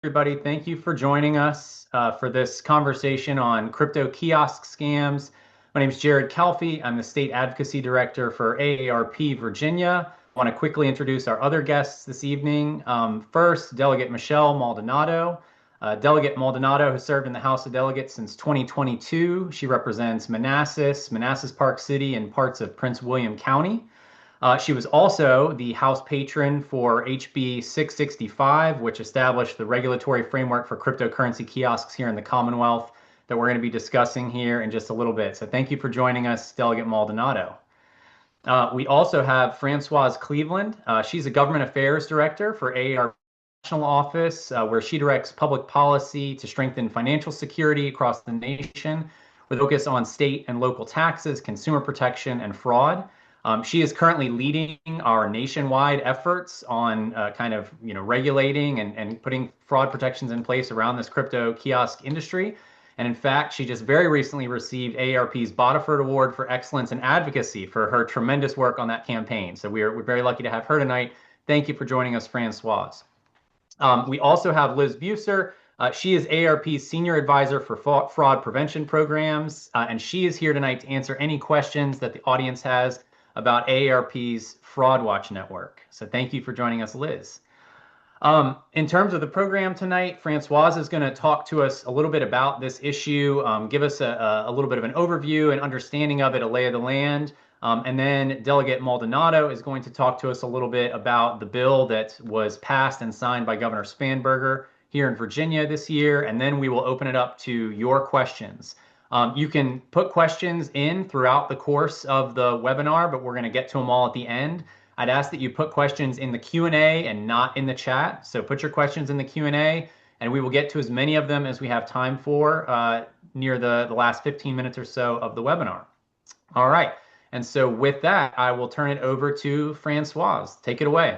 Everybody. Thank you for joining us for this conversation on crypto kiosk scams. My name is Jared Calfee. I'm the State Advocacy Director for AARP Virginia. I want to quickly introduce our other guests this evening. First, Delegate Michelle Maldonado. Delegate Maldonado has served in the House of Delegates since 2022. She represents Manassas, Park City, and parts of Prince William County. She was also the House patron for HB 665, which established the regulatory framework for cryptocurrency kiosks here in the Commonwealth that we're going to be discussing here in just a little bit. So thank you for joining us, Delegate Maldonado. We also have Francoise Cleveland. She's a Government Affairs Director for AARP National Office, where she directs public policy to strengthen financial security across the nation with focus on state and local taxes, consumer protection, and fraud. She is currently leading our nationwide efforts on regulating and putting fraud protections in place around this crypto kiosk industry. And in fact, she just very recently received AARP's Bodiford Award for Excellence in Advocacy for her tremendous work on that campaign. So we're very lucky to have her tonight. Thank you for joining us, Francoise. We also have Liz Buser. She is AARP's Senior Advisor for Fraud Prevention Programs, and she is here tonight to answer any questions that the audience has about AARP's Fraud Watch Network. So thank you for joining us, Liz. In terms of the program tonight, Francoise is going to talk to us a little bit about this issue, give us a little bit of an overview and understanding of it, a lay of the land. And then Delegate Maldonado is going to talk to us a little bit about the bill that was passed and signed by Governor Spanberger here in Virginia this year. And then we will open it up to your questions. You can put questions in throughout the course of the webinar, but we're going to get to them all at the end. I'd ask that you put questions in the Q&A and not in the chat. So put your questions in the Q&A, and we will get to as many of them as we have time for near the last 15 minutes or so of the webinar. All right. And so with that, I will turn it over to Francoise. Take it away.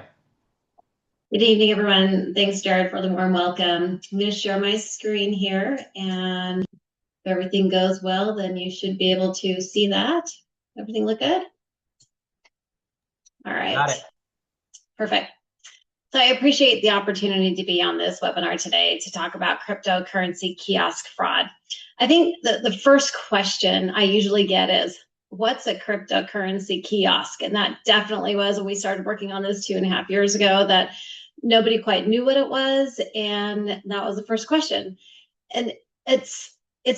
Good evening, everyone. Thanks, Jared, for the warm welcome. I'm going to share my screen here, and if everything goes well, then you should be able to see that. Everything look good? All right. Got it. Perfect. So I appreciate the opportunity to be on this webinar today to talk about cryptocurrency kiosk fraud. I think the first question I usually get is, what's a cryptocurrency kiosk? And that definitely was when we started working on this 2.5 years ago, that nobody quite knew what it was. And that was the first question. And it's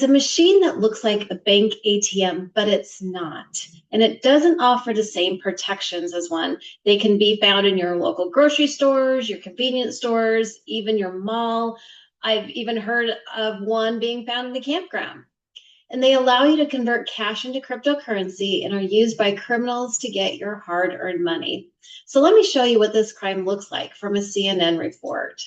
a machine that looks like a bank ATM, but it's not. And it doesn't offer the same protections as one. They can be found in your local grocery stores, your convenience stores, even your mall. I've even heard of one being found in the campground. And they allow you to convert cash into cryptocurrency and are used by criminals to get your hard-earned money. So let me show you what this crime looks like from a CNN report.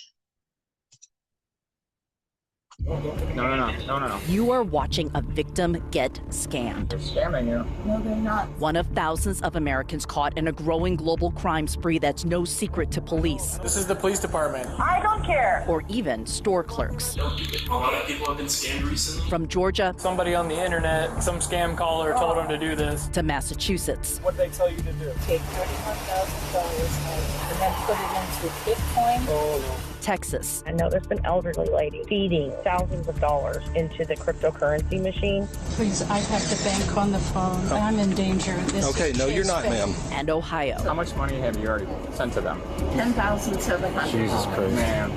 No. You are watching a victim get scammed. They're scamming you. No, they're not. One of thousands of Americans caught in a growing global crime spree that's no secret to police. This is the police department. I don't care. Or even store clerks. A lot of people have been scammed recently. From Georgia. Somebody on the internet, some scam caller told them to do this. To Massachusetts. What did they tell you to do? Take $31,000 and then put it into Bitcoin. Oh, no. Texas. I know there's been elderly ladies feeding thousands of dollars into the cryptocurrency machine. Please, I have to bank on the phone. I'm in danger. Okay, no, you're not, ma'am. And Ohio. How much money have you already sent to them? $10,700. Jesus Christ. Man.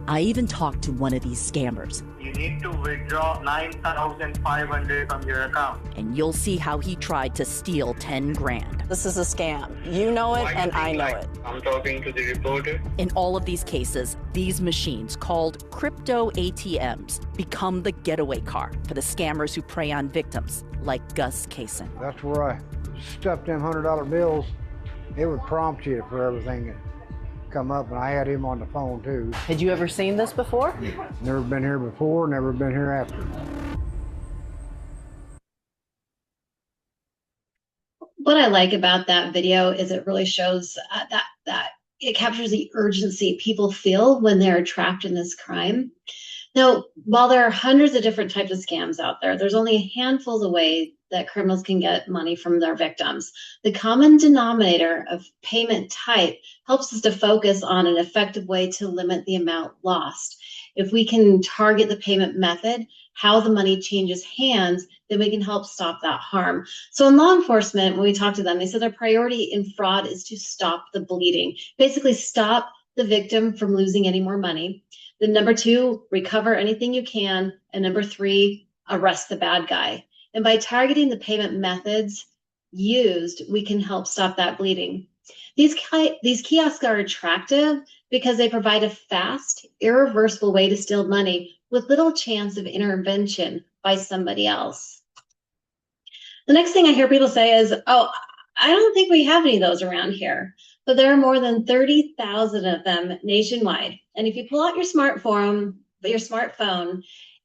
I even talked to one of these scammers. You need to withdraw $9,500 from your account. And you'll see how he tried to steal 10 grand. This is a scam. You know it and I know it. I'm talking to the reporter. In all of these cases, these machines, called crypto ATMs, become the getaway car for the scammers who prey on victims, like Gus Kaysen. That's where I stuffed them $100 bills. It would prompt you for everything that come up, and I had him on the phone too. Had you ever seen this before? Never been here before, never been here after. What I like about that video is it really shows that it captures the urgency people feel when they're trapped in this crime. Now, while there are hundreds of different types of scams out there, there's only a handful of ways that criminals can get money from their victims. The common denominator of payment type helps us to focus on an effective way to limit the amount lost. If we can target the payment method, how the money changes hands, then we can help stop that harm. So in law enforcement, when we talk to them, they said their priority in fraud is to stop the bleeding. Basically, stop the victim from losing any more money. Then number 2, recover anything you can. And number 3, arrest the bad guy. And by targeting the payment methods used, we can help stop that bleeding. These kiosks are attractive because they provide a fast, irreversible way to steal money with little chance of intervention by somebody else. The next thing I hear people say is, oh, I don't think we have any of those around here. But there are more than 30,000 of them nationwide. And if you pull out your smartphone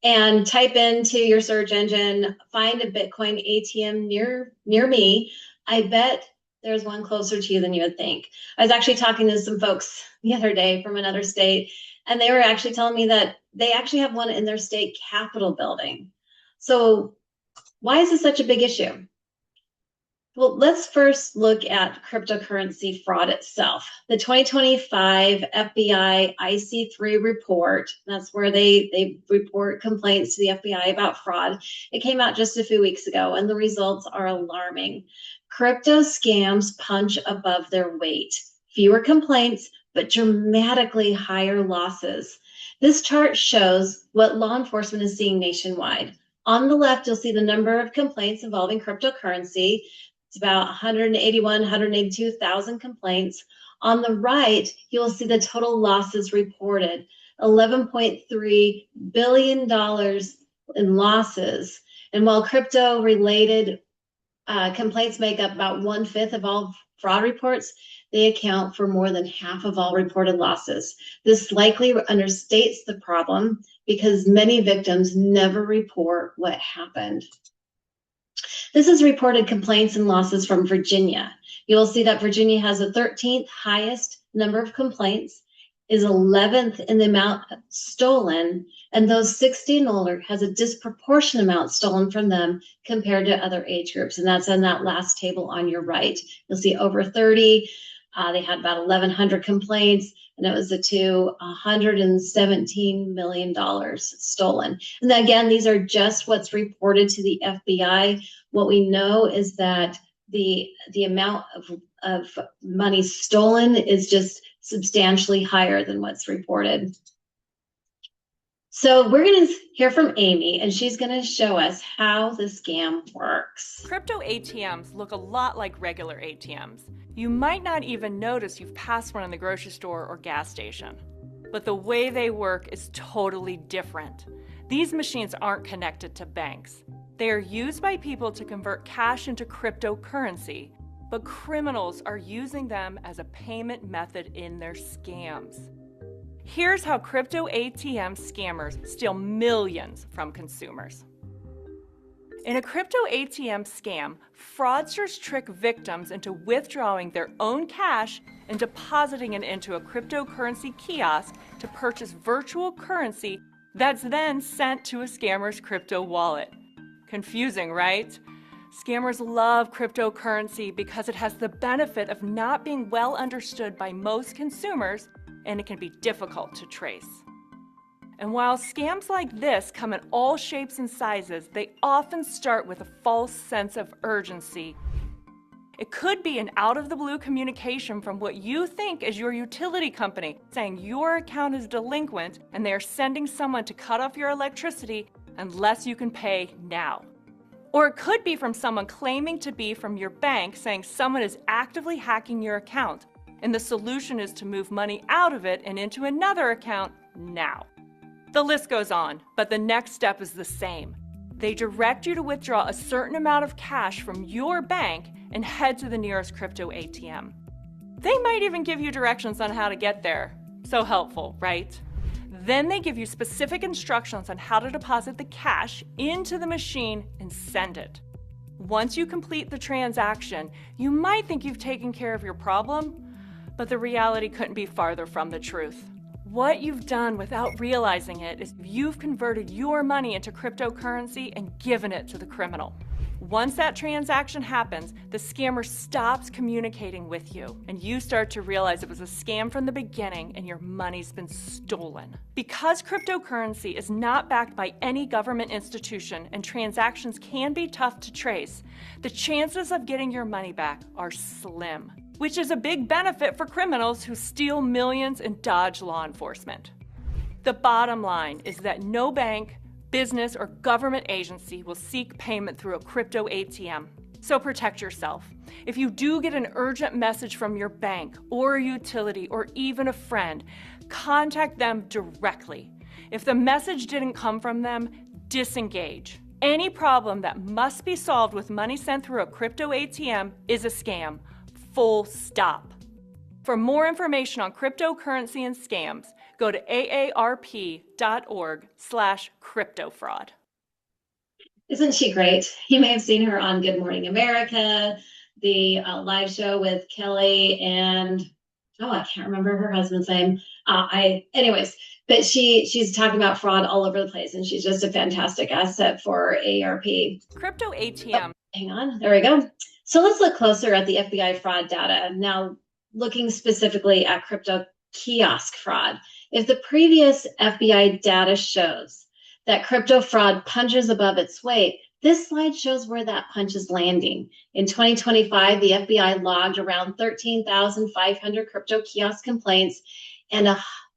and type into your search engine, find a Bitcoin ATM near me, I bet there's one closer to you than you would think. I was actually talking to some folks the other day from another state, and they were actually telling me that they actually have one in their state capitol building. So why is this such a big issue? Well, let's first look at cryptocurrency fraud itself. The 2025 FBI IC3 report, that's where they report complaints to the FBI about fraud. It came out just a few weeks ago, and the results are alarming. Crypto scams punch above their weight. Fewer complaints, but dramatically higher losses. This chart shows what law enforcement is seeing nationwide. On the left, you'll see the number of complaints involving cryptocurrency. It's about 182,000 complaints. On the right, you will see the total losses reported, $11.3 billion in losses. And while crypto-related complaints make up about 1/5 of all fraud reports, they account for more than half of all reported losses. This likely understates the problem because many victims never report what happened. This is reported complaints and losses from Virginia. You will see that Virginia has the 13th highest number of complaints, is 11th in the amount stolen, and those 60 and older has a disproportionate amount stolen from them compared to other age groups. And that's in that last table on your right. You'll see over 30, they had about 1,100 complaints, and it was to $117 million stolen. And again, these are just what's reported to the FBI. What we know is that the amount of money stolen is just substantially higher than what's reported. So we're going to hear from Amy, and she's going to show us how the scam works. Crypto ATMs look a lot like regular ATMs. You might not even notice you've passed one in the grocery store or gas station. But the way they work is totally different. These machines aren't connected to banks. They are used by people to convert cash into cryptocurrency, but criminals are using them as a payment method in their scams. Here's how crypto ATM scammers steal millions from consumers. In a crypto ATM scam, fraudsters trick victims into withdrawing their own cash and depositing it into a cryptocurrency kiosk to purchase virtual currency that's then sent to a scammer's crypto wallet. Confusing, right? Scammers love cryptocurrency because it has the benefit of not being well understood by most consumers, and it can be difficult to trace. And while scams like this come in all shapes and sizes, they often start with a false sense of urgency. It could be an out-of-the-blue communication from what you think is your utility company, saying your account is delinquent and they are sending someone to cut off your electricity unless you can pay now. Or it could be from someone claiming to be from your bank, saying someone is actively hacking your account, and the solution is to move money out of it and into another account now. The list goes on, but the next step is the same. They direct you to withdraw a certain amount of cash from your bank and head to the nearest crypto ATM. They might even give you directions on how to get there. So helpful, right? Then they give you specific instructions on how to deposit the cash into the machine and send it. Once you complete the transaction, you might think you've taken care of your problem, but the reality couldn't be farther from the truth. What you've done without realizing it is you've converted your money into cryptocurrency and given it to the criminal. Once that transaction happens, the scammer stops communicating with you, and you start to realize it was a scam from the beginning and your money's been stolen. Because cryptocurrency is not backed by any government institution and transactions can be tough to trace, the chances of getting your money back are slim, which is a big benefit for criminals who steal millions and dodge law enforcement. The bottom line is that no bank, business, or government agency will seek payment through a crypto ATM. So protect yourself. If you do get an urgent message from your bank or a utility or even a friend, contact them directly. If the message didn't come from them, disengage. Any problem that must be solved with money sent through a crypto ATM is a scam. Full stop. For more information on cryptocurrency and scams, go to aarp.org/cryptofraud. Isn't she great? You may have seen her on Good Morning America, the live show with Kelly and, I can't remember her husband's name. Anyways, but she's talking about fraud all over the place, and she's just a fantastic asset for AARP. Crypto ATM. Hang on, there we go. So let's look closer at the FBI fraud data. Now, looking specifically at crypto kiosk fraud. If the previous FBI data shows that crypto fraud punches above its weight, this slide shows where that punch is landing. In 2025, the FBI logged around 13,500 crypto kiosk complaints and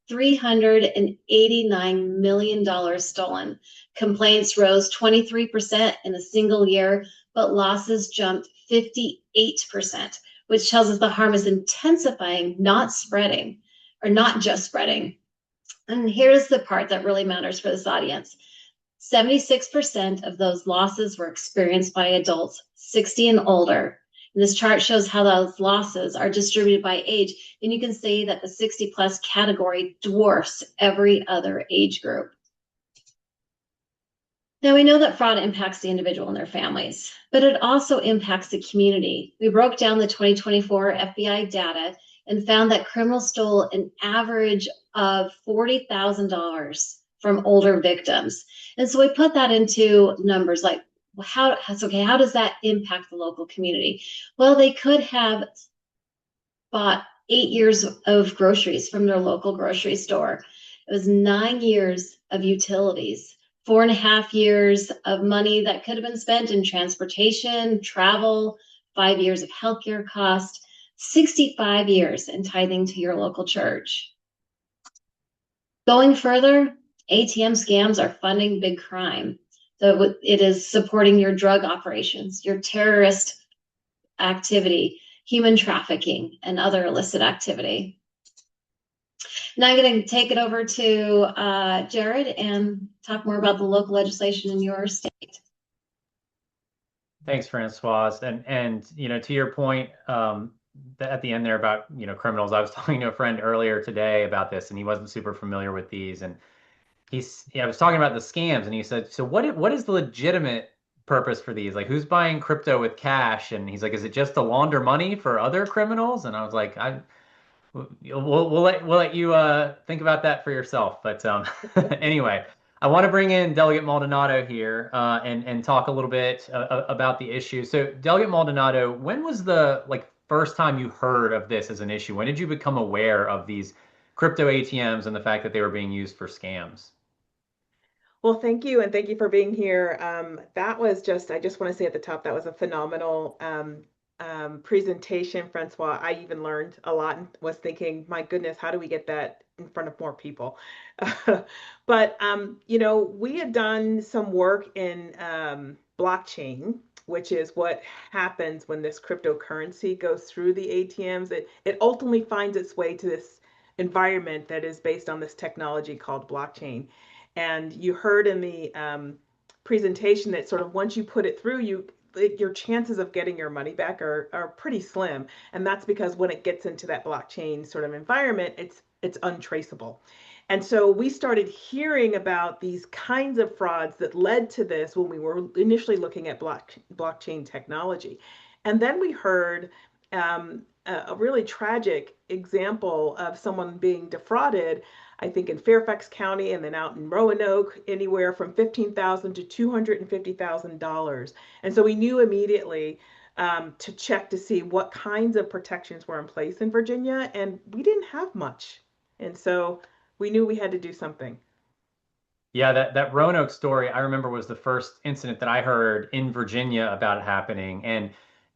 $389 million stolen. Complaints rose 23% in a single year, but losses jumped 58%, which tells us the harm is intensifying, not spreading, or not just spreading. And here's the part that really matters for this audience. 76% of those losses were experienced by adults 60 and older. And this chart shows how those losses are distributed by age. And you can see that the 60 plus category dwarfs every other age group. Now, we know that fraud impacts the individual and their families, but it also impacts the community. We broke down the 2024 FBI data and found that criminals stole an average of $40,000 from older victims. And so we put that into numbers like, how does that impact the local community? Well, they could have bought 8 years of groceries from their local grocery store. It was 9 years of utilities, 4.5 years of money that could have been spent in transportation, travel, 5 years of healthcare cost, 65 years in tithing to your local church. Going further, ATM scams are funding big crime. So it is supporting your drug operations, your terrorist activity, human trafficking, and other illicit activity. Now I'm going to take it over to Jared and talk more about the local legislation in your state. Thanks, Francoise. And to your point at the end there about criminals, I was talking to a friend earlier today about this, and he wasn't super familiar with these. And I was talking about the scams, and he said, "So what is the legitimate purpose for these? Like, who's buying crypto with cash?" And he's like, "Is it just to launder money for other criminals?" And I was like, We'll let you think about that for yourself. But anyway, I want to bring in Delegate Maldonado here and talk a little bit about the issue. So, Delegate Maldonado, when was the first time you heard of this as an issue? When did you become aware of these crypto ATMs and the fact that they were being used for scams? Well, thank you, and thank you for being here. That was I just want to say at the top, that was a phenomenal presentation, Francois. I even learned a lot and was thinking, my goodness, how do we get that in front of more people? But, we had done some work in blockchain, which is what happens when this cryptocurrency goes through the ATMs. It ultimately finds its way to this environment that is based on this technology called blockchain. And you heard in the presentation that sort of once you put it through, your chances of getting your money back are pretty slim. And that's because when it gets into that blockchain sort of environment, it's untraceable. And so we started hearing about these kinds of frauds that led to this when we were initially looking at blockchain technology. And then we heard a really tragic example of someone being defrauded. I think in Fairfax County and then out in Roanoke, anywhere from $15,000 to $250,000. And so we knew immediately to check to see what kinds of protections were in place in Virginia, and we didn't have much. And so we knew we had to do something. Yeah, that Roanoke story I remember was the first incident that I heard in Virginia about it happening. And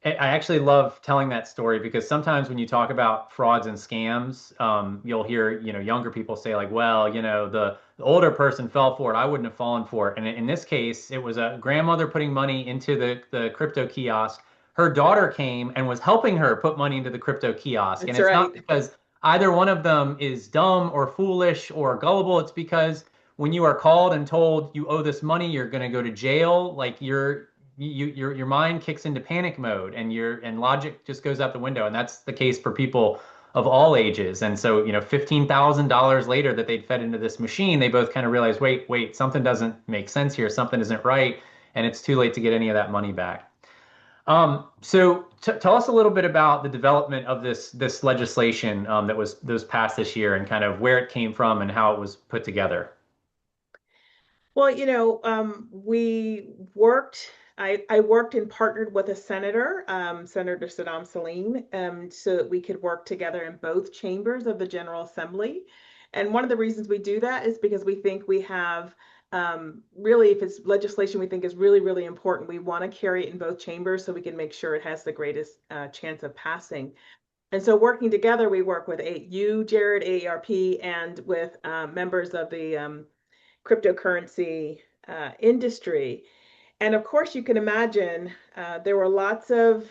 I actually love telling that story because sometimes when you talk about frauds and scams, you'll hear, younger people say like, well, the older person fell for it. I wouldn't have fallen for it. And in this case, it was a grandmother putting money into the crypto kiosk. Her daughter came and was helping her put money into the crypto kiosk. That's And it's right. not because either one of them is dumb or foolish or gullible. It's because when you are called and told you owe this money, you're going to go to jail, like your mind kicks into panic mode and logic just goes out the window. And that's the case for people of all ages. And so, $15,000 later that they'd fed into this machine, they both kind of realized, wait, something doesn't make sense here. Something isn't right. And it's too late to get any of that money back. So tell us a little bit about the development of this legislation that was passed this year and kind of where it came from and how it was put together. Well, we worked, I worked and partnered with a senator, Senator Saddam Salim, so that we could work together in both chambers of the General Assembly. And one of the reasons we do that is because we think we have, really, if it's legislation we think is really, really important, we want to carry it in both chambers so we can make sure it has the greatest chance of passing. And so working together, we work with you, Jared, AARP, and with members of the cryptocurrency industry. And of course, you can imagine there were lots of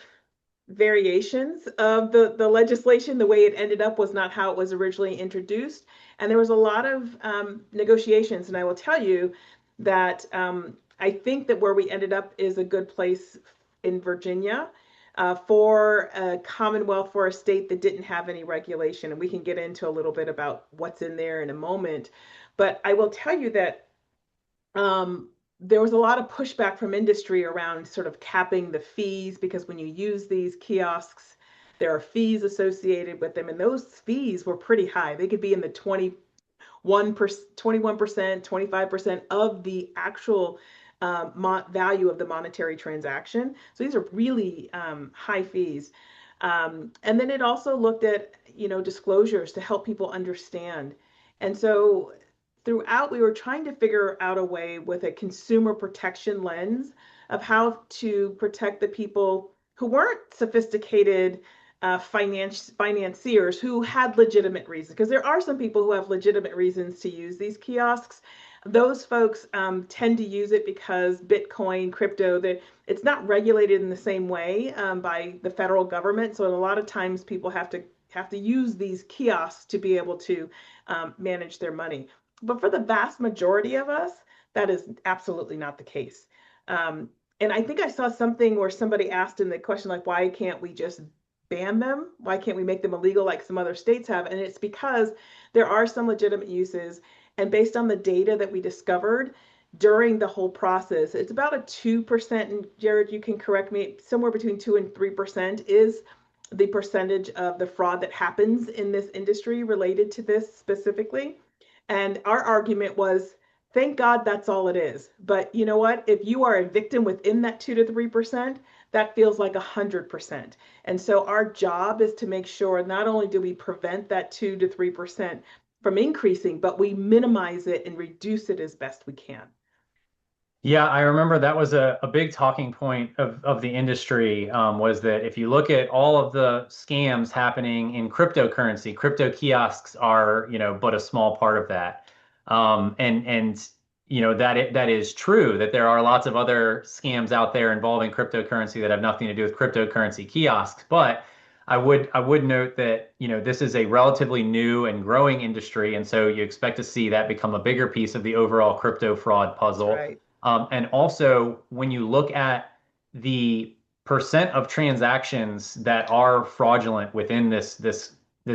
variations of the legislation. The way it ended up was not how it was originally introduced. And there was a lot of negotiations. And I will tell you that I think that where we ended up is a good place in Virginia for a Commonwealth, for a state that didn't have any regulation. And we can get into a little bit about what's in there in a moment. But I will tell you that there was a lot of pushback from industry around sort of capping the fees, because when you use these kiosks, there are fees associated with them. And those fees were pretty high. They could be in the 21%, 25% of the actual value of the monetary transaction. So these are really high fees. And then it also looked at, disclosures to help people understand. And so throughout, we were trying to figure out a way with a consumer protection lens of how to protect the people who weren't sophisticated financiers who had legitimate reasons, because there are some people who have legitimate reasons to use these kiosks. Those folks tend to use it because Bitcoin, crypto, it's not regulated in the same way by the federal government. So a lot of times people have to use these kiosks to be able to manage their money. But for the vast majority of us, that is absolutely not the case. And I think I saw something where somebody asked in the question, like, why can't we just ban them? Why can't we make them illegal like some other states have? And it's because there are some legitimate uses. And based on the data that we discovered during the whole process, it's about a 2%, and Jared, you can correct me, somewhere between 2 and 3% is the percentage of the fraud that happens in this industry related to this specifically. And our argument was, thank God that's all it is. But you know what? If you are a victim within that 2 to 3%, that feels like 100%. And so our job is to make sure not only do we prevent that 2 to 3% from increasing, but we minimize it and reduce it as best we can. Yeah, I remember that was a big talking point of the industry, was that if you look at all of the scams happening in cryptocurrency, crypto kiosks are, but a small part of that. That is true, that there are lots of other scams out there involving cryptocurrency that have nothing to do with cryptocurrency kiosks. But I would note that, this is a relatively new and growing industry. And so you expect to see that become a bigger piece of the overall crypto fraud puzzle. Right. And also, when you look at the percent of transactions that are fraudulent within this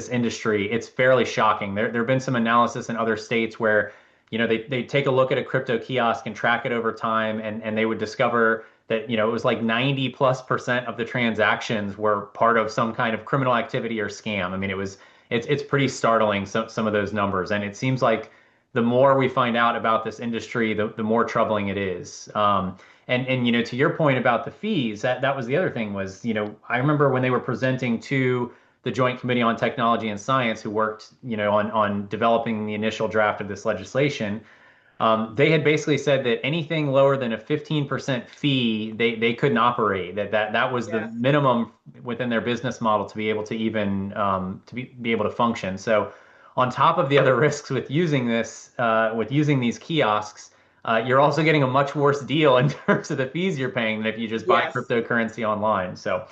industry, it's fairly shocking. There have been some analysis in other states where, they take a look at a crypto kiosk and track it over time, and they would discover that, it was like 90+% of the transactions were part of some kind of criminal activity or scam. I mean, it was it's pretty startling, some of those numbers. And it seems like the more we find out about this industry, the more troubling it is. And to your point about the fees, that was the other thing was, I remember when they were presenting to the Joint Committee on Technology and Science, who worked, on developing the initial draft of this legislation. They had basically said that anything lower than a 15% fee, they couldn't operate. That was the minimum within their business model to be able to even be able to function. So, on top of the other risks with using these kiosks, you're also getting a much worse deal in terms of the fees you're paying than if you just buy cryptocurrency online. So,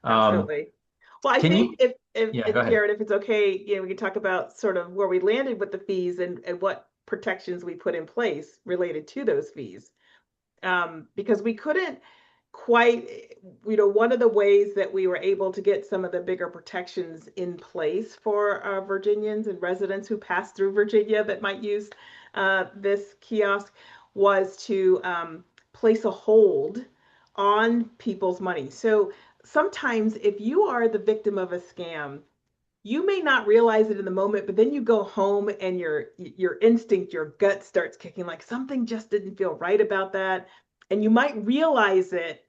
absolutely. Well, I think if go ahead. Jared, if it's okay, we can talk about sort of where we landed with the fees and what protections we put in place related to those fees. Because we couldn't quite, one of the ways that we were able to get some of the bigger protections in place for Virginians and residents who pass through Virginia that might use this kiosk was to place a hold on people's money. So sometimes if you are the victim of a scam, you may not realize it in the moment, but then you go home and your instinct, your gut starts kicking like something just didn't feel right about that. And you might realize it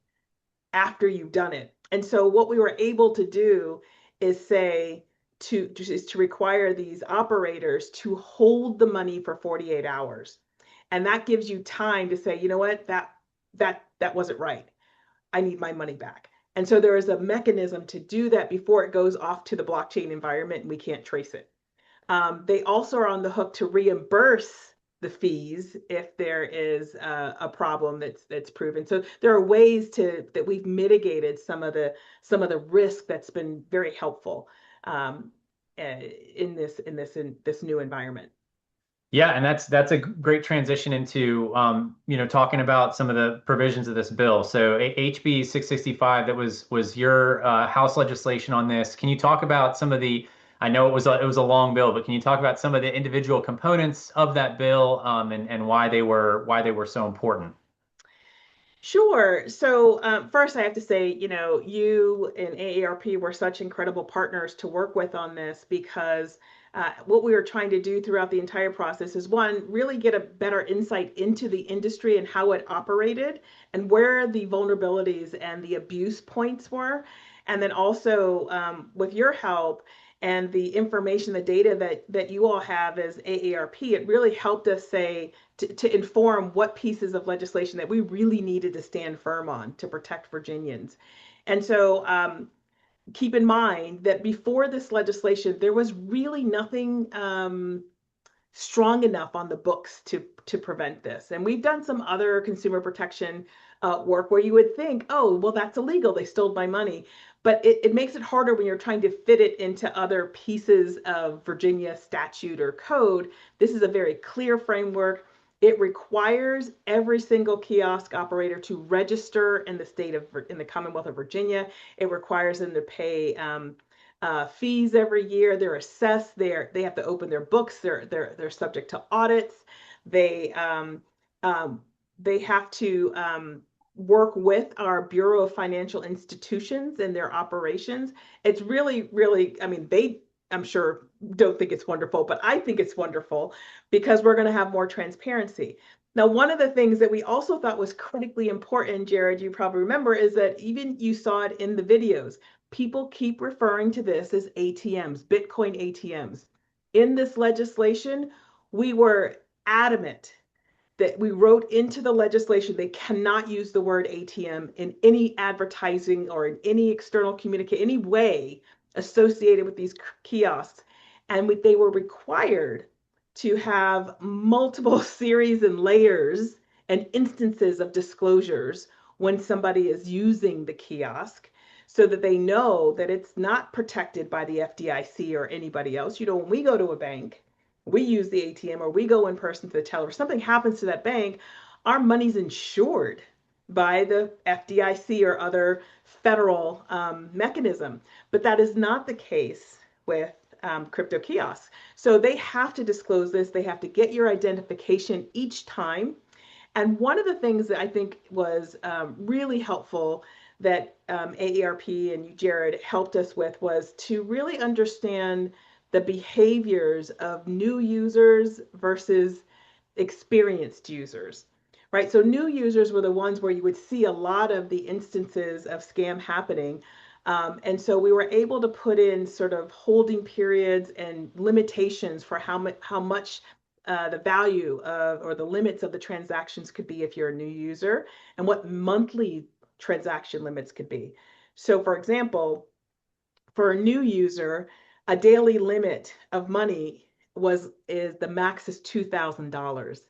after you've done it. And so what we were able to do is to require these operators to hold the money for 48 hours. And that gives you time to say, you know what, that wasn't right. I need my money back. And so there is a mechanism to do that before it goes off to the blockchain environment and we can't trace it. They also are on the hook to reimburse the fees if there is a problem that's proven. So there are ways that we've mitigated some of the risk that's been very helpful in this new environment. Yeah, and that's a great transition into talking about some of the provisions of this bill. So HB 665, that was your House legislation on this. Can you talk about some of the? I know it was a long bill, but can you talk about some of the individual components of that bill and why they were so important? Sure. So first, I have to say, you and AARP were such incredible partners to work with on this because what we were trying to do throughout the entire process is, one, really get a better insight into the industry and how it operated and where the vulnerabilities and the abuse points were. And then also with your help and the information, the data that you all have as AARP, it really helped us to inform what pieces of legislation that we really needed to stand firm on to protect Virginians. And so keep in mind that before this legislation, there was really nothing strong enough on the books to prevent this. And we've done some other consumer protection work where you would think, oh, well, that's illegal. They stole my money. But it makes it harder when you're trying to fit it into other pieces of Virginia statute or code. This is a very clear framework. It requires every single kiosk operator to register in the Commonwealth of Virginia. It requires them to pay fees every year. They're assessed. They have to open their books. They're subject to audits. They have to work with our Bureau of Financial Institutions in their operations. It's really, really, I'm sure don't think it's wonderful, but I think it's wonderful because we're going to have more transparency. Now, one of the things that we also thought was critically important, Jared, you probably remember, is that even you saw it in the videos. People keep referring to this as ATMs, Bitcoin ATMs. In this legislation, we were adamant that we wrote into the legislation they cannot use the word ATM in any advertising or in any external communication, any way associated with these kiosks. And they were required to have multiple series and layers and instances of disclosures when somebody is using the kiosk so that they know that it's not protected by the FDIC or anybody else. When we go to a bank, we use the ATM or we go in person to the teller, if something happens to that bank, our money's insured by the FDIC or other federal mechanism. But that is not the case with crypto kiosks. So they have to disclose this. They have to get your identification each time. And one of the things that I think was really helpful that AARP and you, Jared, helped us with was to really understand the behaviors of new users versus experienced users, right? So new users were the ones where you would see a lot of the instances of scam happening. And so we were able to put in sort of holding periods and limitations for how much the value of or the limits of the transactions could be if you're a new user, and what monthly transaction limits could be. So for example, for a new user, a daily limit of money is the max is $2,000.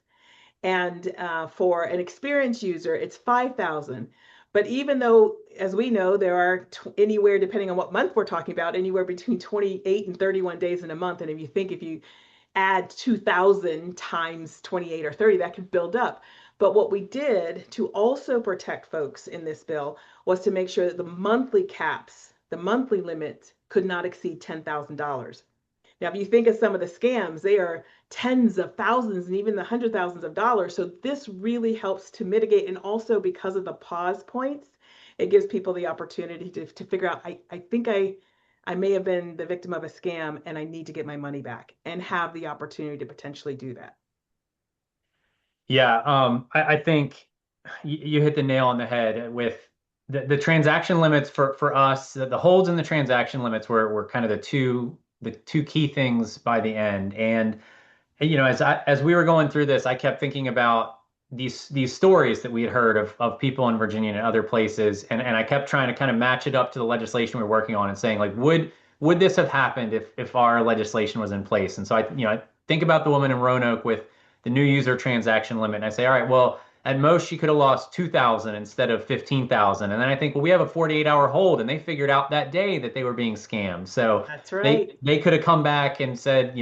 And for an experienced user, it's 5,000. But even though, as we know, there are anywhere, depending on what month we're talking about, anywhere between 28 and 31 days in a month. And if you add 2,000 times 28 or 30, that could build up. But what we did to also protect folks in this bill was to make sure that the monthly caps, the monthly limit, could not exceed $10,000. Now, if you think of some of the scams, they are tens of thousands and even the hundred thousands of dollars. So this really helps to mitigate. And also because of the pause points, it gives people the opportunity to figure out, I think I may have been the victim of a scam and I need to get my money back, and have the opportunity to potentially do that. Yeah, I think you hit the nail on the head with the transaction limits for us. The holds and the transaction limits were kind of the two key things by the end. And as we were going through this, I kept thinking about these stories that we had heard of people in Virginia and other places, and I kept trying to kind of match it up to the legislation we were working on and saying, like, would this have happened if our legislation was in place? And so I think about the woman in Roanoke with the new user transaction limit, and I say, all right, well, at most she could have lost 2,000 instead of 15,000. And then I think, well, we have a 48-hour hold, and they figured out that day that they were being scammed. So that's right. They could have come back and said,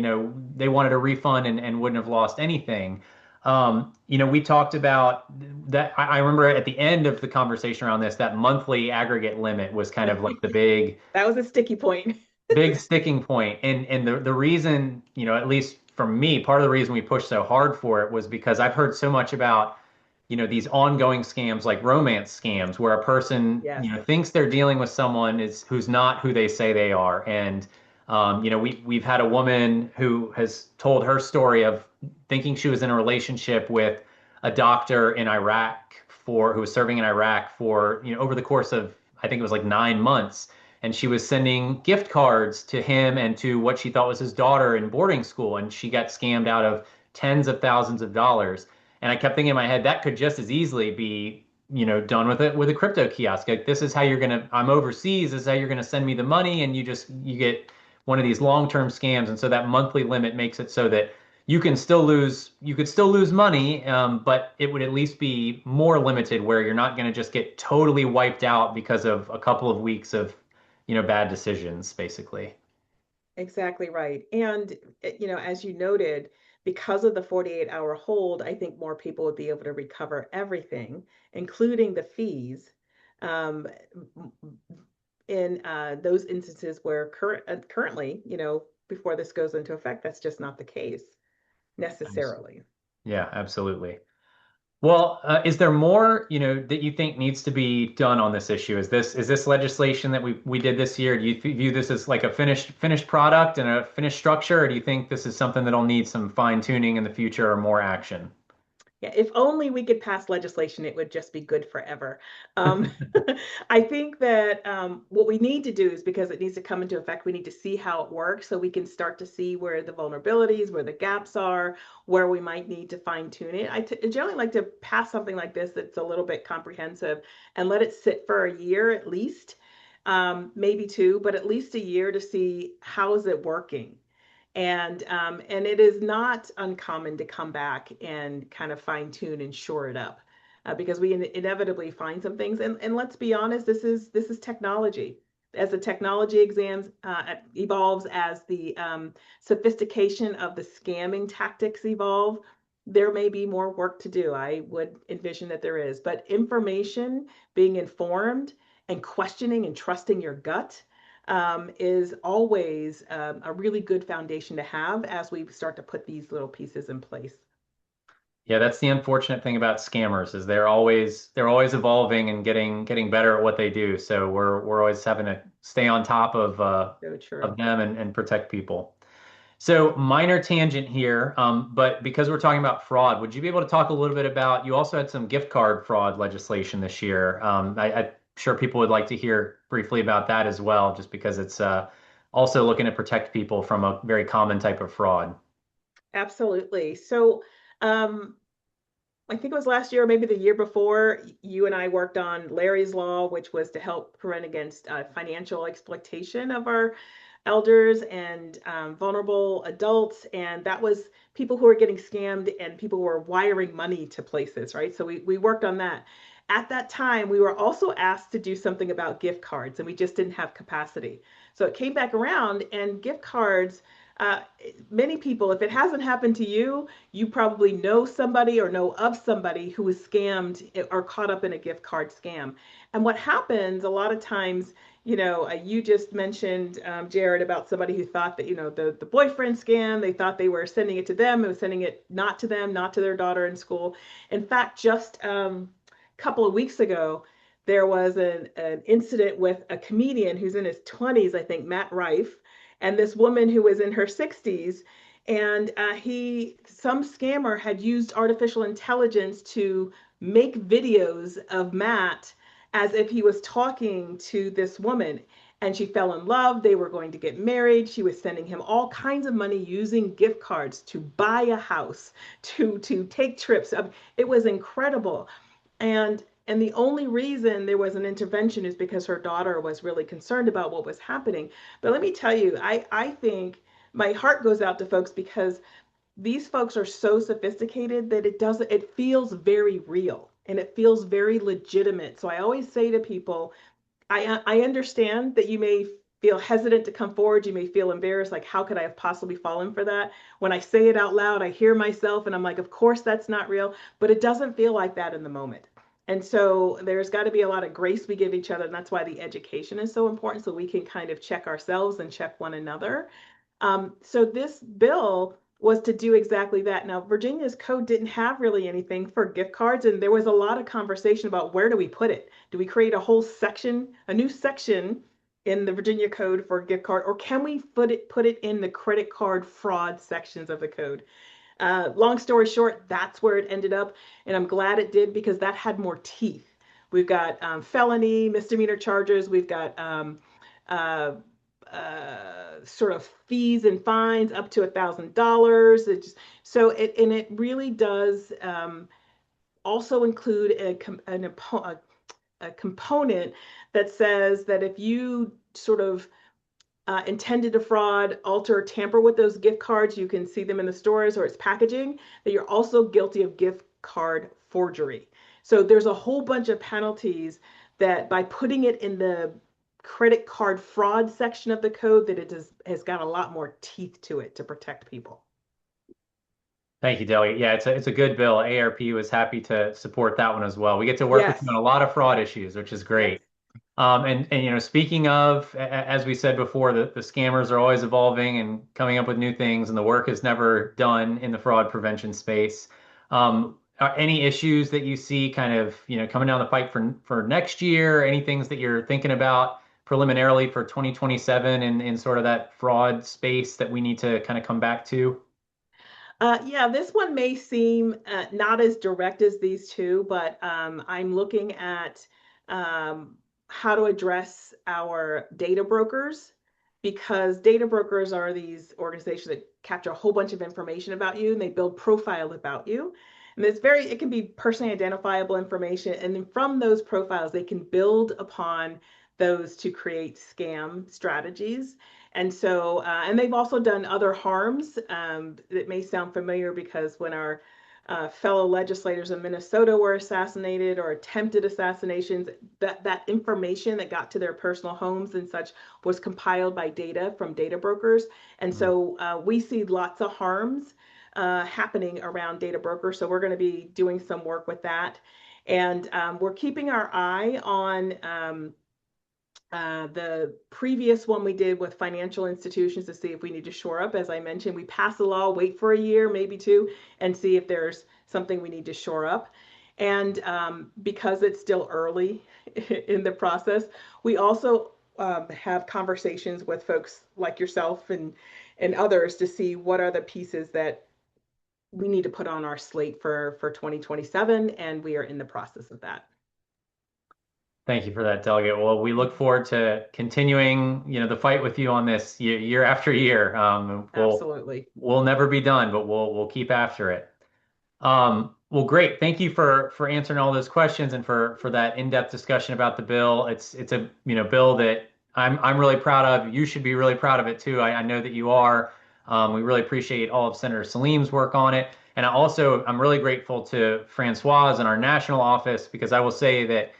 they wanted a refund and wouldn't have lost anything. We talked about that. I remember at the end of the conversation around this, that monthly aggregate limit was kind of like the big that was a sticky point. big sticking point. And the reason, at least for me, part of the reason we pushed so hard for it was because I've heard so much about these ongoing scams, like romance scams, where a person, yes, thinks they're dealing with someone who's not who they say they are. And, we've had a woman who has told her story of thinking she was in a relationship with a doctor in Iraq who was serving in Iraq for, over the course of, I think it was like 9 months. And she was sending gift cards to him and to what she thought was his daughter in boarding school. And she got scammed out of tens of thousands of dollars. And I kept thinking in my head, that could just as easily be, done with a crypto kiosk. Like, this is how I'm overseas, this is how you're gonna send me the money, and you get one of these long-term scams. And so that monthly limit makes it so that you could still lose money, but it would at least be more limited, where you're not gonna just get totally wiped out because of a couple of weeks of, bad decisions, basically. Exactly right. And, as you noted, because of the 48-hour hold, I think more people would be able to recover everything, including the fees, in those instances where currently, before this goes into effect, that's just not the case necessarily. Yeah, absolutely. Well, is there more, that you think needs to be done on this issue? Is this legislation that we did this year? Do you view this as like a finished product and a finished structure, or do you think this is something that'll need some fine tuning in the future or more action? Yeah, if only we could pass legislation, it would just be good forever. I think that what we need to do is, because it needs to come into effect, we need to see how it works so we can start to see where the vulnerabilities, where the gaps are, where we might need to fine tune it. I generally like to pass something like this that's a little bit comprehensive and let it sit for a year at least, maybe two, but at least a year, to see how is it working. And it is not uncommon to come back and kind of fine tune and shore it up, because we inevitably find some things. And let's be honest, this is technology. As the technology evolves, as the sophistication of the scamming tactics evolve, there may be more work to do. I would envision that there is, but information, being informed, and questioning and trusting your gut is always a really good foundation to have as we start to put these little pieces in place. Yeah, that's the unfortunate thing about scammers, is they're always evolving and getting better at what they do. So we're always having to stay on top of So true. of them and protect people. So minor tangent here, but because we're talking about fraud, would you be able to talk a little bit about, you also had some gift card fraud legislation this year. I'm sure people would like to hear briefly about that as well, just because it's also looking to protect people from a very common type of fraud. Absolutely. So, I think it was last year or maybe the year before, you and I worked on Larry's Law, which was to help prevent against financial exploitation of our elders and vulnerable adults. And that was people who were getting scammed and people who were wiring money to places, right? So we worked on that. At that time, we were also asked to do something about gift cards, and we just didn't have capacity. So it came back around, and gift cards, uh, many people, if it hasn't happened to you, you probably know somebody or know of somebody who was scammed or caught up in a gift card scam. And what happens a lot of times, you just mentioned, Jared, about somebody who thought that, the boyfriend scam, they thought they were sending it to them, it was sending it not to them, not to their daughter in school. In fact, just a couple of weeks ago, there was an incident with a comedian who's in his 20s, I think, Matt Rife, and this woman who was in her 60s. And some scammer had used artificial intelligence to make videos of Matt as if he was talking to this woman. And she fell in love. They were going to get married. She was sending him all kinds of money using gift cards to buy a house, to take trips. It was incredible. And the only reason there was an intervention is because her daughter was really concerned about what was happening. But let me tell you, I think my heart goes out to folks because these folks are so sophisticated that it feels very real and it feels very legitimate. So I always say to people, I understand that you may feel hesitant to come forward. You may feel embarrassed, like, how could I have possibly fallen for that? When I say it out loud, I hear myself and I'm like, of course that's not real, but it doesn't feel like that in the moment. And so there's got to be a lot of grace we give each other. And that's why the education is so important, so we can kind of check ourselves and check one another. So this bill was to do exactly that. Now, Virginia's code didn't have really anything for gift cards, and there was a lot of conversation about where do we put it? Do we create a whole section, a new section in the Virginia code for gift card, or can we put it in the credit card fraud sections of the code? Long story short, that's where it ended up, and I'm glad it did because that had more teeth. We've got felony, misdemeanor charges. We've got sort of fees and fines up to $1,000. It really does also include a component that says that if you sort of intended to fraud, alter, or tamper with those gift cards, you can see them in the stores or its packaging, that you're also guilty of gift card forgery. So there's a whole bunch of penalties that by putting it in the credit card fraud section of the code, that has got a lot more teeth to it to protect people. Thank you, Delegate. Yeah, it's a good bill. AARP was happy to support that one as well. We get to work with you on a lot of fraud issues, which is great. And speaking of, as we said before, the scammers are always evolving and coming up with new things, and the work is never done in the fraud prevention space. Are any issues that you see kind of, coming down the pipe for next year? Any things that you're thinking about preliminarily for 2027 in sort of that fraud space that we need to kind of come back to? Yeah, this one may seem not as direct as these two, but I'm looking at how to address our data brokers, because data brokers are these organizations that capture a whole bunch of information about you and they build profiles about you. And it can be personally identifiable information. And then from those profiles, they can build upon those to create scam strategies. And so, and they've also done other harms that may sound familiar, because when our fellow legislators in Minnesota were assassinated or attempted assassinations, that information that got to their personal homes and such was compiled by data from data brokers. And so we see lots of harms happening around data brokers. So we're going to be doing some work with that. And we're keeping our eye on the previous one we did with financial institutions to see if we need to shore up. As I mentioned, we pass the law, wait for a year, maybe two, and see if there's something we need to shore up. And because it's still early in the process, we also have conversations with folks like yourself and and others to see what are the pieces that we need to put on our slate for 2027, and we are in the process of that. Thank you for that, Delegate. Well, we look forward to continuing, the fight with you on this year after year. Absolutely. We'll never be done, but we'll keep after it. Well, great. Thank you for answering all those questions and for that in-depth discussion about the bill. It's a bill that I'm really proud of. You should be really proud of it too. I know that you are. We really appreciate all of Senator Salim's work on it. And I'm really grateful to Francoise and our national office, because I will say that,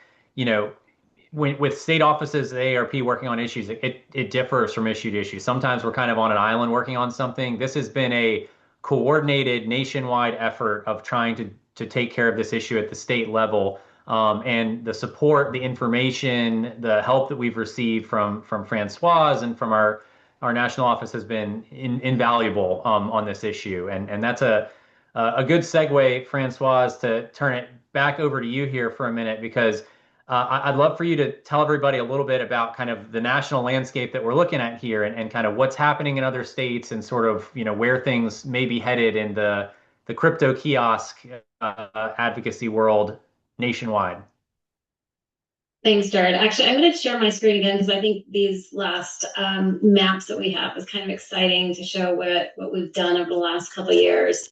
with state offices at AARP working on issues, it differs from issue to issue. Sometimes we're kind of on an island working on something. This has been a coordinated nationwide effort of trying to take care of this issue at the state level. And the support, the information, the help that we've received from Francoise and from our national office has been invaluable on this issue. And that's a good segue, Francoise, to turn it back over to you here for a minute, because I'd love for you to tell everybody a little bit about kind of the national landscape that we're looking at here, and kind of what's happening in other states, and sort of, where things may be headed in the crypto kiosk advocacy world nationwide. Thanks, Jared. Actually, I'm going to share my screen again, because I think these last maps that we have is kind of exciting to show what we've done over the last couple of years.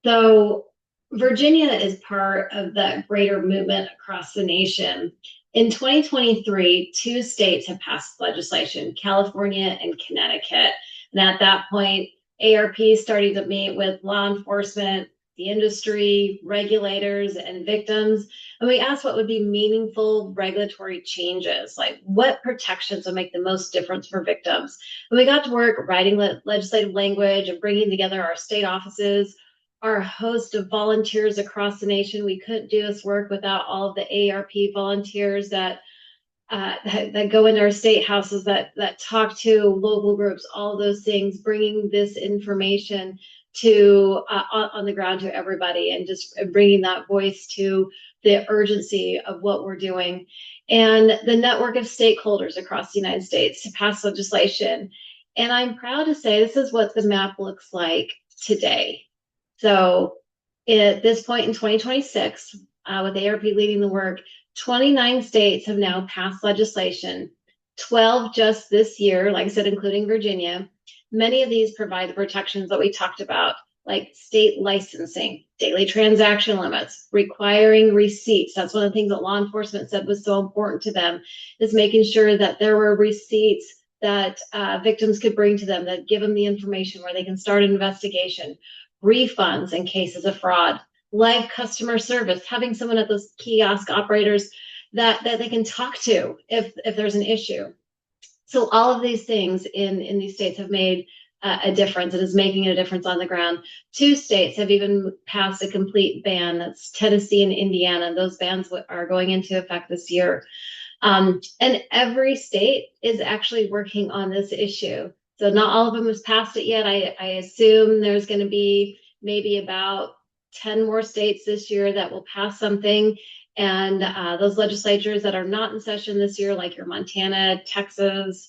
So Virginia is part of that greater movement across the nation. In 2023, 2 states have passed legislation, California and Connecticut. And at that point, AARP started to meet with law enforcement, the industry, regulators, and victims. And we asked what would be meaningful regulatory changes, like what protections would make the most difference for victims. And we got to work writing legislative language and bringing together our state offices, our host of volunteers across the nation. We couldn't do this work without all of the AARP volunteers that go into our state houses, that talk to local groups, all of those things, bringing this information to on the ground to everybody, and just bringing that voice to the urgency of what we're doing. And the network of stakeholders across the United States to pass legislation. And I'm proud to say this is what the map looks like today. So at this point in 2026, with AARP leading the work, 29 states have now passed legislation, 12 just this year, like I said, including Virginia. Many of these provide the protections that we talked about, like state licensing, daily transaction limits, requiring receipts. That's one of the things that law enforcement said was so important to them, is making sure that there were receipts that victims could bring to them that give them the information where they can start an investigation. Refunds in cases of fraud, live customer service, having someone at those kiosk operators that they can talk to if there's an issue. So all of these things in these states have made a difference. It is making a difference on the ground. 2 states have even passed a complete ban. That's Tennessee and Indiana. Those bans are going into effect this year. And every state is actually working on this issue. So not all of them has passed it yet. I assume there's going to be maybe about 10 more states this year that will pass something. And those legislatures that are not in session this year, like your Montana, Texas,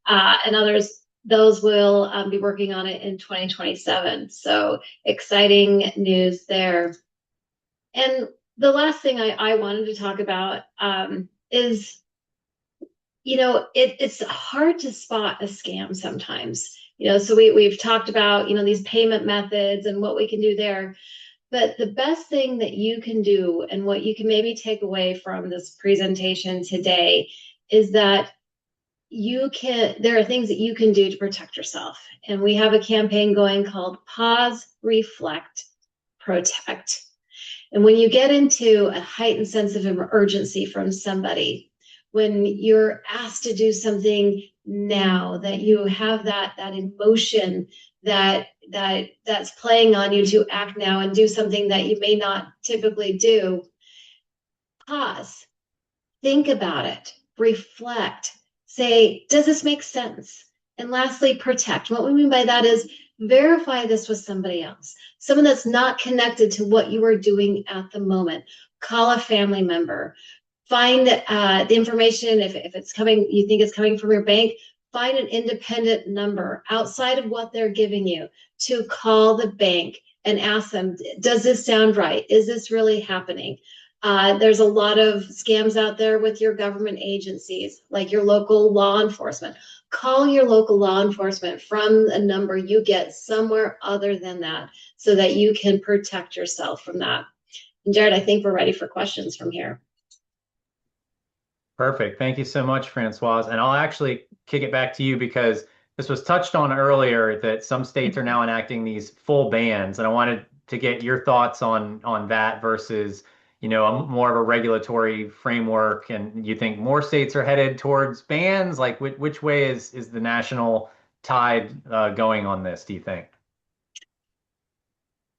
and others, those will be working on it in 2027. So exciting news there. And the last thing I wanted to talk about is, it's hard to spot a scam sometimes. So we've talked about, these payment methods and what we can do there. But the best thing that you can do, and what you can maybe take away from this presentation today, is that there are things that you can do to protect yourself. And we have a campaign going called Pause, Reflect, Protect. And when you get into a heightened sense of urgency from somebody, when you're asked to do something now, that you have that emotion that's playing on you to act now and do something that you may not typically do, pause, think about it, reflect, say, does this make sense? And lastly, protect. What we mean by that is verify this with somebody else, someone that's not connected to what you are doing at the moment. Call a family member. Find the information. If it's coming, you think it's coming from your bank, find an independent number outside of what they're giving you to call the bank and ask them, does this sound right? Is this really happening? There's a lot of scams out there with your government agencies, like your local law enforcement. Call your local law enforcement from a number you get somewhere other than that so that you can protect yourself from that. And Jared, I think we're ready for questions from here. Perfect. Thank you so much, Francoise. And I'll actually kick it back to you because this was touched on earlier that some states are now enacting these full bans. And I wanted to get your thoughts on that versus, more of a regulatory framework. And you think more states are headed towards bans? Like which way is the national tide going on this, do you think?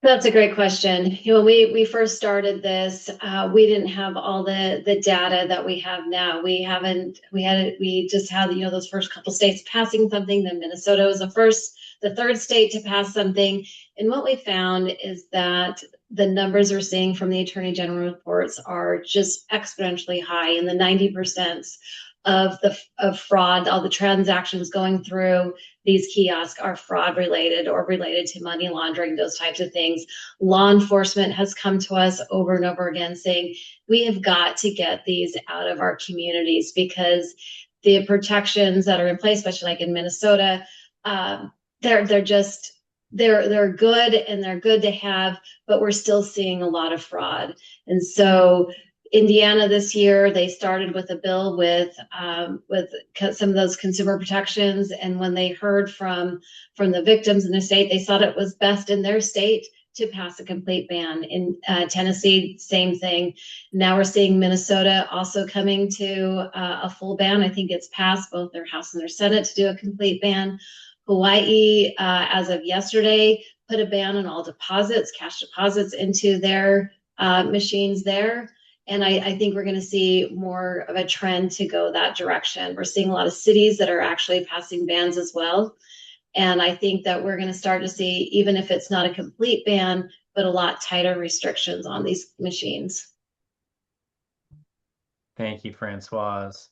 That's a great question. When we first started this, we didn't have all the data that we have now. We just had those first couple states passing something. Then Minnesota was the third state to pass something. And what we found is that the numbers we're seeing from the Attorney General reports are just exponentially high in the 90% of fraud. All the transactions going through these kiosks are fraud related or related to money laundering, those types of things. Law enforcement has come to us over and over again saying, we have got to get these out of our communities because the protections that are in place, especially like in Minnesota, they're good and they're good to have, but we're still seeing a lot of fraud. And so Indiana this year, they started with a bill with some of those consumer protections. And when they heard from the victims in the state, they thought it was best in their state to pass a complete ban. In Tennessee, same thing. Now we're seeing Minnesota also coming to a full ban. I think it's passed both their House and their Senate to do a complete ban. Hawaii, as of yesterday, put a ban on all deposits, cash deposits into their machines there. And I think we're going to see more of a trend to go that direction. We're seeing a lot of cities that are actually passing bans as well. And I think that we're going to start to see, even if it's not a complete ban, but a lot tighter restrictions on these machines. Thank you, Francoise.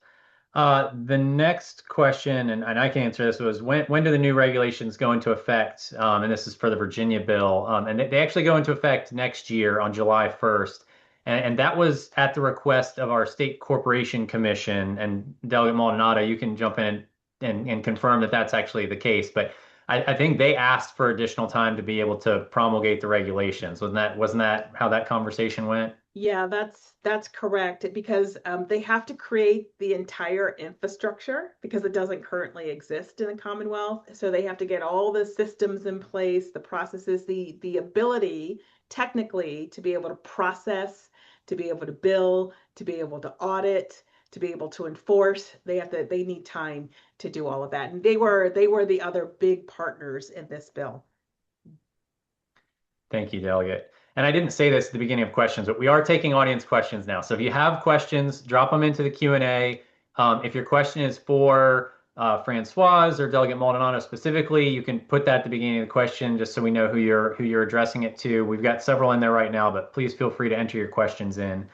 The next question, and I can answer this, was when do the new regulations go into effect? And this is for the Virginia bill. And they actually go into effect next year on July 1st. And that was at the request of our State Corporation Commission. And Delegate Maldonado, you can jump in and confirm that that's actually the case. But I think they asked for additional time to be able to promulgate the regulations. Wasn't that how that conversation went? Yeah, that's correct, because they have to create the entire infrastructure because it doesn't currently exist in the Commonwealth. So they have to get all the systems in place, the processes, the ability technically to be able to process, to be able to bill, to be able to audit, to be able to enforce. They need time to do all of that. And they were the other big partners in this bill. Thank you, Delegate. And I didn't say this at the beginning of questions, but we are taking audience questions now. So if you have questions, drop them into the Q&A. If your question is for Francoise or Delegate Maldonado specifically, you can put that at the beginning of the question just so we know who you're addressing it to. We've got several in there right now, but please feel free to enter your questions in.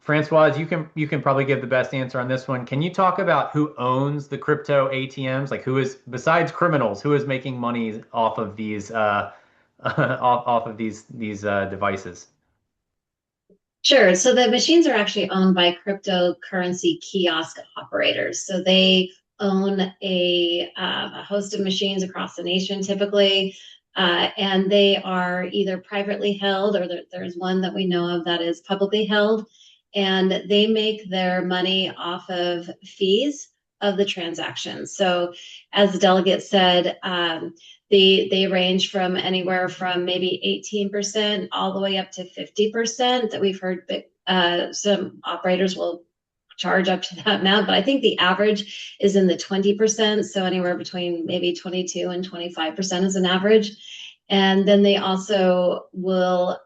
Francoise, you can probably give the best answer on this one. Can you talk about who owns the crypto ATMs? Like who is, besides criminals, who is making money off of these off of these devices? Sure. So the machines are actually owned by cryptocurrency kiosk operators. So they own a host of machines across the nation typically, and they are either privately held or there's one that we know of that is publicly held, and they make their money off of fees of the transactions. So as the delegate said, they range from anywhere from maybe 18% all the way up to 50% that we've heard some operators will charge up to that amount. But I think the average is in the 20%. So anywhere between maybe 22 and 25% is an average. And then they also will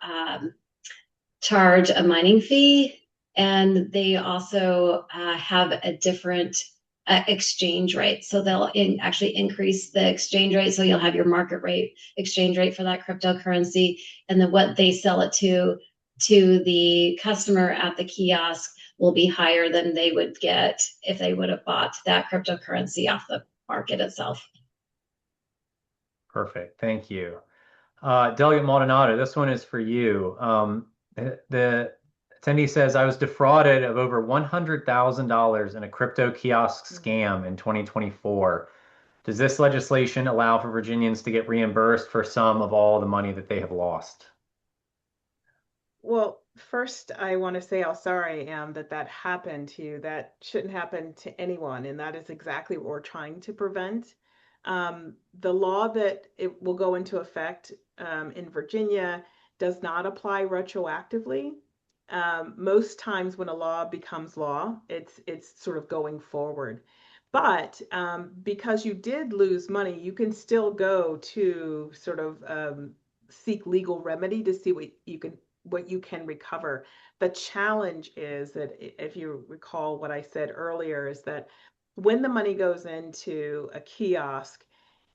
charge a mining fee. And they also have a different exchange rate. So they'll actually increase the exchange rate. So you'll have your market rate exchange rate for that cryptocurrency. And then what they sell it to the customer at the kiosk, will be higher than they would get if they would have bought that cryptocurrency off the market itself. Perfect. Thank you. Delegate Maldonado, this one is for you. The attendee says, I was defrauded of over $100,000 in a crypto kiosk scam in 2024. Does this legislation allow for Virginians to get reimbursed for some of all the money that they have lost? Well, first, I want to say how sorry I am that that happened to you. That shouldn't happen to anyone, and that is exactly what we're trying to prevent. The law that it will go into effect in Virginia does not apply retroactively. Most times when a law becomes law, it's sort of going forward. But because you did lose money, you can still go to sort of seek legal remedy to see what you can recover. The challenge is that, if you recall what I said earlier, is that when the money goes into a kiosk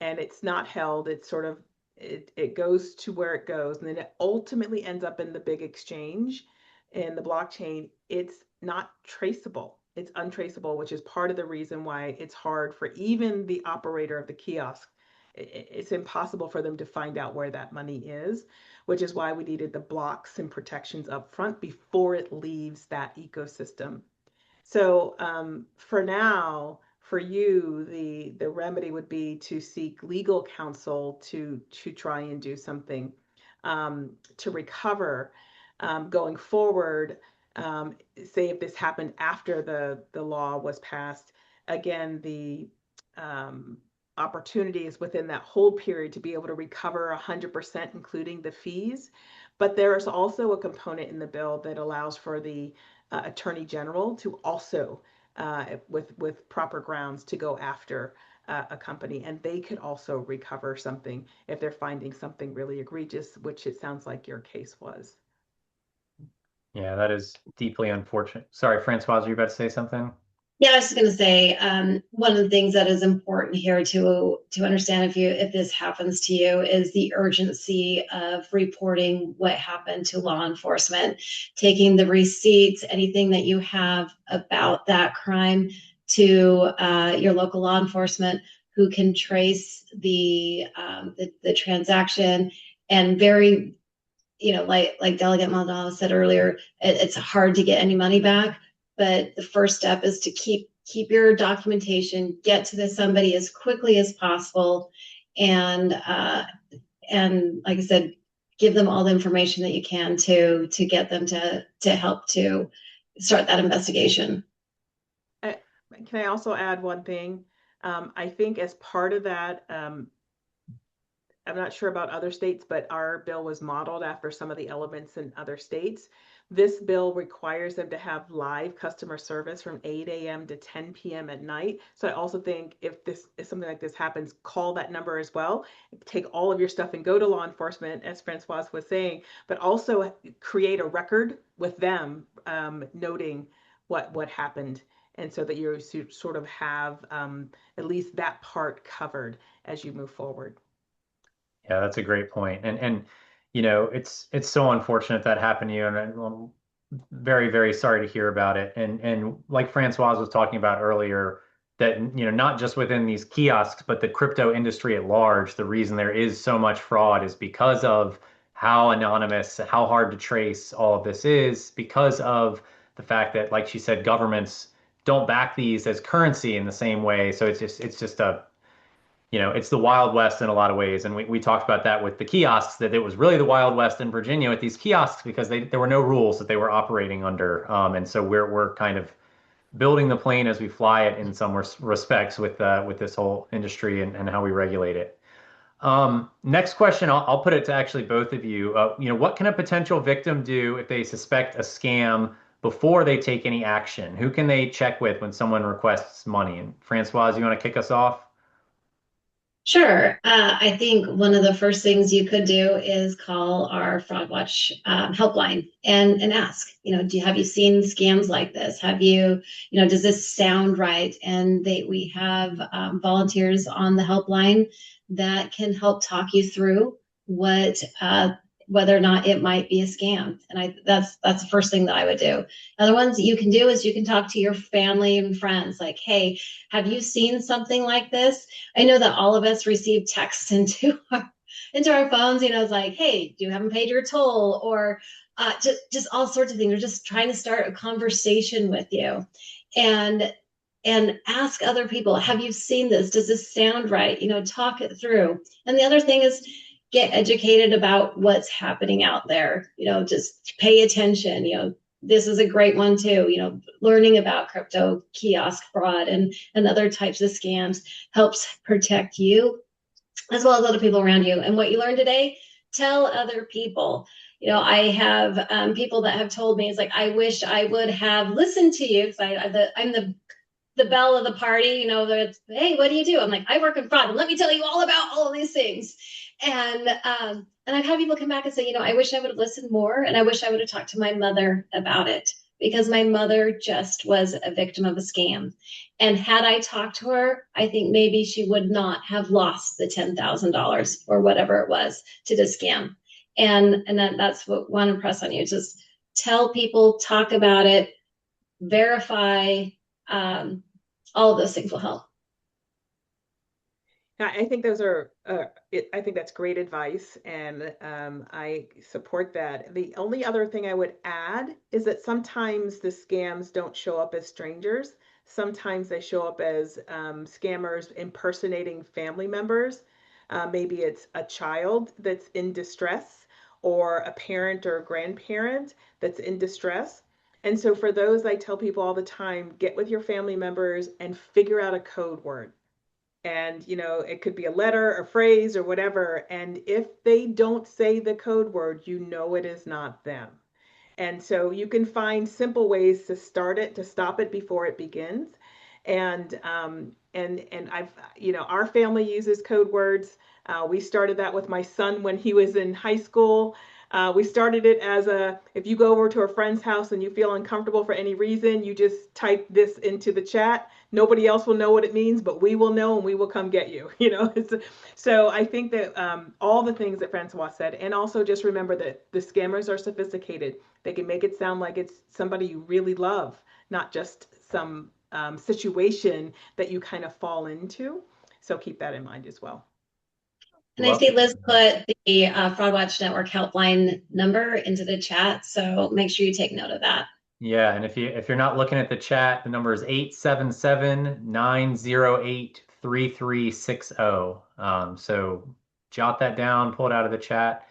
and it's not held, it's sort of it goes to where it goes, and then it ultimately ends up in the big exchange in the blockchain. It's not traceable. It's untraceable, which is part of the reason why it's hard for even the operator of the kiosk. It's impossible for them to find out where that money is, which is why we needed the blocks and protections up front before it leaves that ecosystem. So for now, for you, the remedy would be to seek legal counsel to try and do something to recover going forward. Say if this happened after the law was passed, again, the opportunities within that hold period to be able to recover 100%, including the fees. But there's also a component in the bill that allows for the Attorney General to also, with proper grounds, to go after a company, and they could also recover something if they're finding something really egregious, which it sounds like your case was. Yeah, that is deeply unfortunate. Sorry, Francoise, are you about to say something? Yeah, I was just going to say, one of the things that is important here to understand if this happens to you is the urgency of reporting what happened to law enforcement, taking the receipts, anything that you have about that crime to your local law enforcement, who can trace the transaction. And very, like Delegate Maldonado said earlier, it's hard to get any money back. But the first step is to keep your documentation, get to somebody as quickly as possible, and like I said, give them all the information that you can to get them to help to start that investigation. Can I also add one thing? I think as part of that, I'm not sure about other states, but our bill was modeled after some of the elements in other states. This bill requires them to have live customer service from 8 a.m. to 10 p.m. at night. So I also think if something like this happens, call that number as well. Take all of your stuff and go to law enforcement, as Francoise was saying, but also create a record with them noting what happened. And so that you sort of have at least that part covered as you move forward. Yeah, that's a great point. And it's so unfortunate that happened to you, and I'm very, very sorry to hear about it. And like Francoise was talking about earlier, that not just within these kiosks, but the crypto industry at large, the reason there is so much fraud is because of how anonymous, how hard to trace all of this is, because of the fact that, like she said, governments don't back these as currency in the same way. So it's just a it's the Wild West in a lot of ways. And we talked about that with the kiosks, that it was really the Wild West in Virginia with these kiosks because there were no rules that they were operating under. And so we're kind of building the plane as we fly it in some respects with this whole industry and how we regulate it. Next question, I'll put it to actually both of you. What can a potential victim do if they suspect a scam before they take any action? Who can they check with when someone requests money? And Francoise, you want to kick us off? Sure. I think one of the first things you could do is call our Fraud Watch helpline and ask, have you seen scams like this? Have you, does this sound right? And we have volunteers on the helpline that can help talk you through what whether or not it might be a scam. And that's the first thing that I would do. Other ones that you can do is you can talk to your family and friends, like, hey, have you seen something like this? I know that all of us receive texts into our phones, it's like, hey, you haven't paid your toll, or just all sorts of things. We're just trying to start a conversation with you, and ask other people, have you seen this? Does this sound right? Talk it through. And the other thing is get educated about what's happening out there. Just pay attention. This is a great one too. Learning about crypto kiosk fraud and other types of scams helps protect you as well as other people around you. And what you learned today, tell other people. I have people that have told me, it's like, I wish I would have listened to you, because I'm the belle of the party. That's, hey, what do you do? I'm like, I work in fraud, and let me tell you all about all of these things. And I've had people come back and say, I wish I would have listened more, and I wish I would have talked to my mother about it, because my mother just was a victim of a scam. And had I talked to her, I think maybe she would not have lost the $10,000 or whatever it was to the scam. And that's what I want to impress on you. Just tell people, talk about it, verify. All of those things will help. I think those are, I think that's great advice, and I support that. The only other thing I would add is that sometimes the scams don't show up as strangers. Sometimes they show up as scammers impersonating family members. Maybe it's a child that's in distress, or a parent or a grandparent that's in distress. And so for those, I tell people all the time, get with your family members and figure out a code word. And, it could be a letter, a phrase, or whatever. And if they don't say the code word, it is not them. And so you can find simple ways to start it, to stop it before it begins. And I've, our family uses code words. We started that with my son when he was in high school. We started it as if you go over to a friend's house and you feel uncomfortable for any reason, you just type this into the chat. Nobody else will know what it means, but we will know, and we will come get you. So I think that all the things that Francois said, and also just remember that the scammers are sophisticated. They can make it sound like it's somebody you really love, not just some situation that you kind of fall into. So keep that in mind as well. And I see Liz put the Fraud Watch Network helpline number into the chat, so make sure you take note of that. Yeah, and if you're not looking at the chat, the number is 877-908-3360. So jot that down, pull it out of the chat.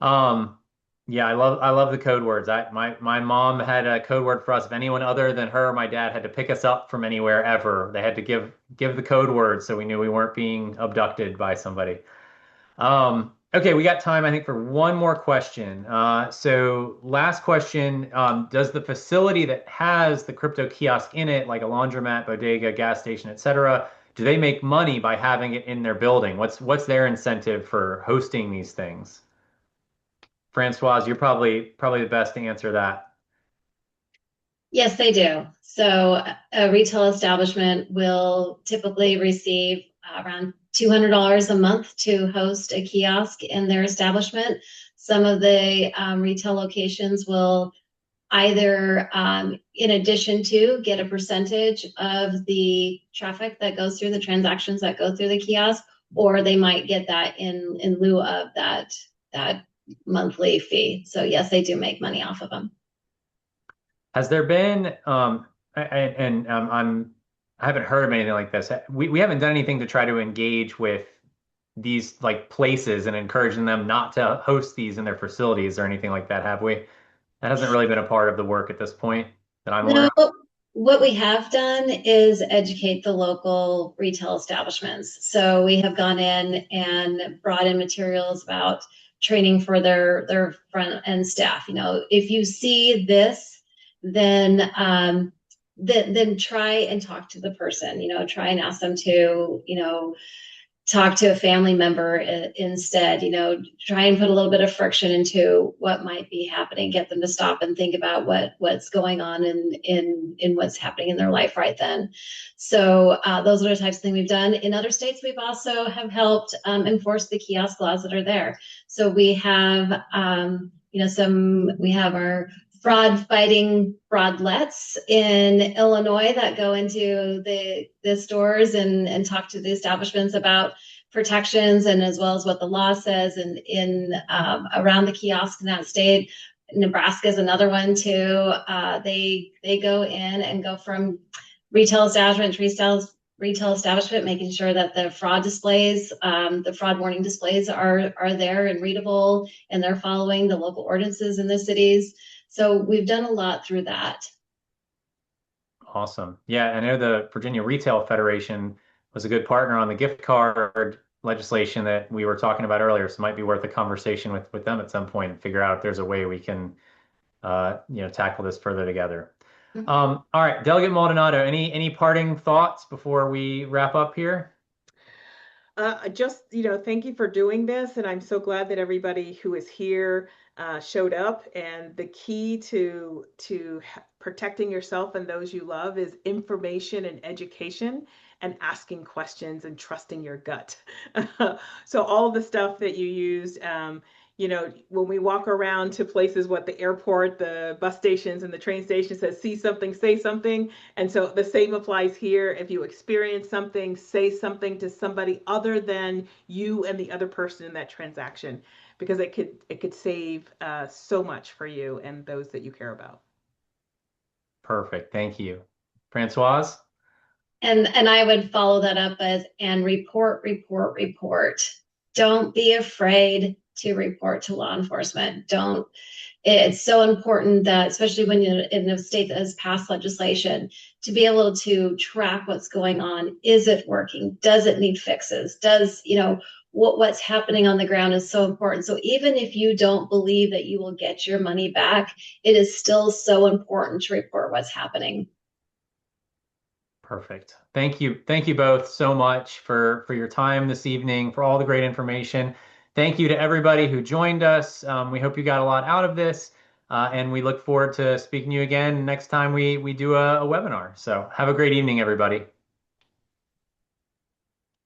Yeah, I love the code words. My mom had a code word for us. If anyone other than her, my dad had to pick us up from anywhere ever, they had to give the code word so we knew we weren't being abducted by somebody. Okay, we got time, I think, for one more question. So last question, does the facility that has the crypto kiosk in it, like a laundromat, bodega, gas station, etc., do they make money by having it in their building? What's their incentive for hosting these things? Francoise, you're probably the best to answer that. Yes, they do. So a retail establishment will typically receive around $200 a month to host a kiosk in their establishment. Some of the retail locations will either, in addition to, get a percentage of the traffic that goes through, the transactions that go through the kiosk, or they might get that in lieu of that monthly fee. So yes, they do make money off of them. Has there been, I haven't heard of anything like this. We haven't done anything to try to engage with these like places and encouraging them not to host these in their facilities or anything like that, have we? That hasn't really been a part of the work at this point that I'm aware of. What we have done is educate the local retail establishments. So we have gone in and brought in materials about training for their front end staff. If you see this, then try and talk to the person. Try and ask them to talk to a family member instead, try and put a little bit of friction into what might be happening, get them to stop and think about what's going on in what's happening in their life right then. So those are the types of things we've done. In other states, we've also have helped enforce the kiosk laws that are there. So we have, we have our fraud fighting fraudlets in Illinois that go into the stores and talk to the establishments about protections and as well as what the law says and in around the kiosk in that state. Nebraska is another one too. They go in and go from retail establishment to retail establishment, making sure that the fraud displays, the fraud warning displays are there and readable, and they're following the local ordinances in the cities. So we've done a lot through that. Awesome. Yeah, I know the Virginia Retail Federation was a good partner on the gift card legislation that we were talking about earlier. So it might be worth a conversation with them at some point and figure out if there's a way we can, tackle this further together. Mm-hmm. All right, Delegate Maldonado, any parting thoughts before we wrap up here? Thank you for doing this. And I'm so glad that everybody who is here showed up. And the key to protecting yourself and those you love is information and education and asking questions and trusting your gut. So all the stuff that you used, when we walk around to places, the airport, the bus stations and the train station says, see something, say something. And so the same applies here. If you experience something, say something to somebody other than you and the other person in that transaction, because it could save so much for you and those that you care about. Perfect. Thank you. Francoise? And I would follow that up and report. Don't be afraid to report to law enforcement. It's so important that, especially when you're in a state that has passed legislation, to be able to track what's going on. Is it working? Does it need fixes? What's happening on the ground is so important. So even if you don't believe that you will get your money back, it is still so important to report what's happening. Perfect. Thank you. Thank you both so much for your time this evening, for all the great information. Thank you to everybody who joined us. We hope you got a lot out of this, and we look forward to speaking to you again next time we do a webinar. So have a great evening, everybody.